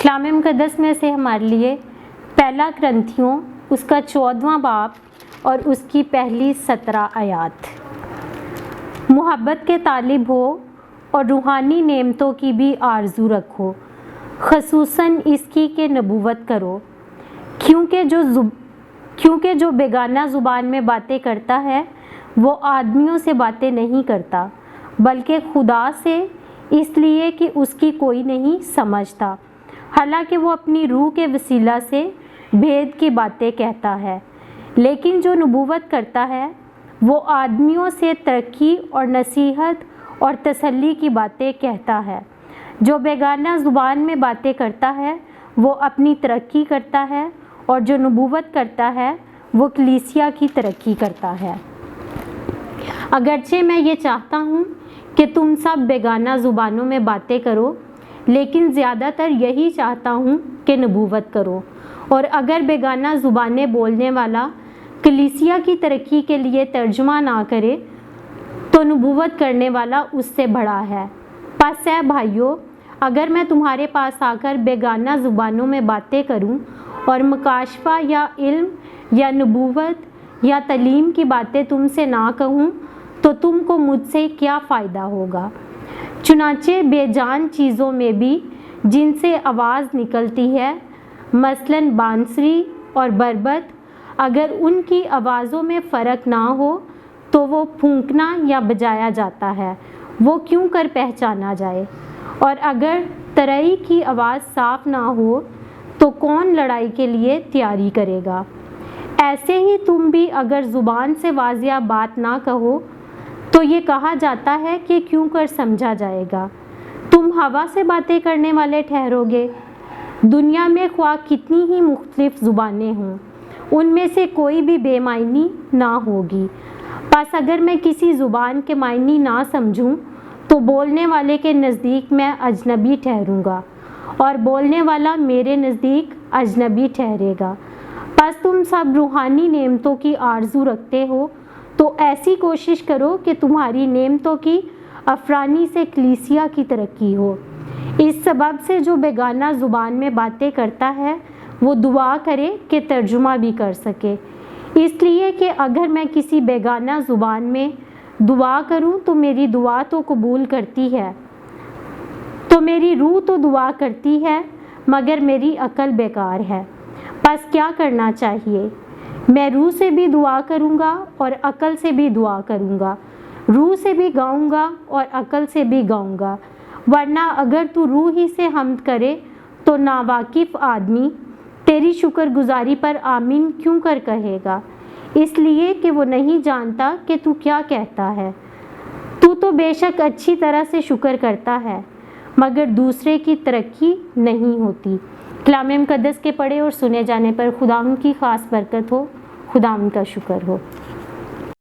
کلام مقدس میں سے ہمارے لیے پہلا کرنتھیوں اس کا 14واں باب اور اس کی پہلی 17 آیات۔ محبت کے طالب ہو اور روحانی نعمتوں کی بھی آرزو رکھو، خصوصاً اس کی کہ نبوت کرو، کیونکہ جو بیگانہ زبان میں باتیں کرتا ہے وہ آدمیوں سے باتیں نہیں کرتا بلکہ خدا سے، اس لیے کہ اس کی کوئی نہیں سمجھتا، حالانکہ وہ اپنی روح کے وسیلہ سے بھید کی باتیں کہتا ہے۔ لیکن جو نبوت کرتا ہے وہ آدمیوں سے ترقی اور نصیحت اور تسلی کی باتیں کہتا ہے۔ جو بیگانہ زبان میں باتیں کرتا ہے وہ اپنی ترقی کرتا ہے، اور جو نبوت کرتا ہے وہ کلیسیا کی ترقی کرتا ہے۔ اگرچہ میں یہ چاہتا ہوں کہ تم سب بیگانہ زبانوں میں باتیں کرو، لیکن زیادہ تر یہی چاہتا ہوں کہ نبوت کرو، اور اگر بیگانہ زبانیں بولنے والا کلیسیا کی ترقی کے لیے ترجمہ نہ کرے تو نبوت کرنے والا اس سے بڑا ہے۔ پس اے بھائیو، اگر میں تمہارے پاس آ کر بیگانہ زبانوں میں باتیں کروں اور مکاشفہ یا علم یا نبوت یا تعلیم کی باتیں تم سے نہ کہوں تو تم کو مجھ سے کیا فائدہ ہوگا؟ چنانچہ بے جان چیزوں میں بھی جن سے آواز نکلتی ہے، مثلاً بانسری اور بربط، اگر ان کی آوازوں میں فرق نہ ہو تو وہ پھونکنا یا بجایا جاتا ہے، وہ کیوں کر پہچانا جائے؟ اور اگر ترئی کی آواز صاف نہ ہو تو کون لڑائی کے لیے تیاری کرے گا؟ ایسے ہی تم بھی اگر زبان سے واضح بات نہ کہو تو یہ کہا جاتا ہے کہ کیوں کر سمجھا جائے گا؟ تم ہوا سے باتیں کرنے والے ٹھہرو گے۔ دنیا میں خواہ کتنی ہی مختلف زبانیں ہوں، ان میں سے کوئی بھی بے معنی نہ ہوگی۔ پس اگر میں کسی زبان کے معنی نہ سمجھوں تو بولنے والے کے نزدیک میں اجنبی ٹھہروں گا، اور بولنے والا میرے نزدیک اجنبی ٹھہرے گا۔ پس تم سب روحانی نعمتوں کی آرزو رکھتے ہو تو ایسی کوشش کرو کہ تمہاری نعمتوں کی افرانی سے کلیسیا کی ترقی ہو۔ اس سبب سے جو بیگانہ زبان میں باتیں کرتا ہے وہ دعا کرے کہ ترجمہ بھی کر سکے، اس لیے کہ اگر میں کسی بیگانہ زبان میں دعا کروں تو میری دعا تو قبول کرتی ہے، تو میری روح تو دعا کرتی ہے مگر میری عقل بیکار ہے۔ پس کیا کرنا چاہیے؟ میں روح سے بھی دعا کروں گا اور عقل سے بھی دعا کروں گا، روح سے بھی گاؤں گا اور عقل سے بھی گاؤں گا۔ ورنہ اگر تو روح ہی سے حمد کرے تو ناواقف آدمی تیری شکر گزاری پر آمین کیوں کر کہے گا؟ اس لیے کہ وہ نہیں جانتا کہ تو کیا کہتا ہے۔ تو بے شک اچھی طرح سے شکر کرتا ہے مگر دوسرے کی ترقی نہیں ہوتی۔ کلام مقدس کے پڑھے اور سنے جانے پر خدا ان کی خاص برکت ہو۔ خدا ان کا شکر ہو۔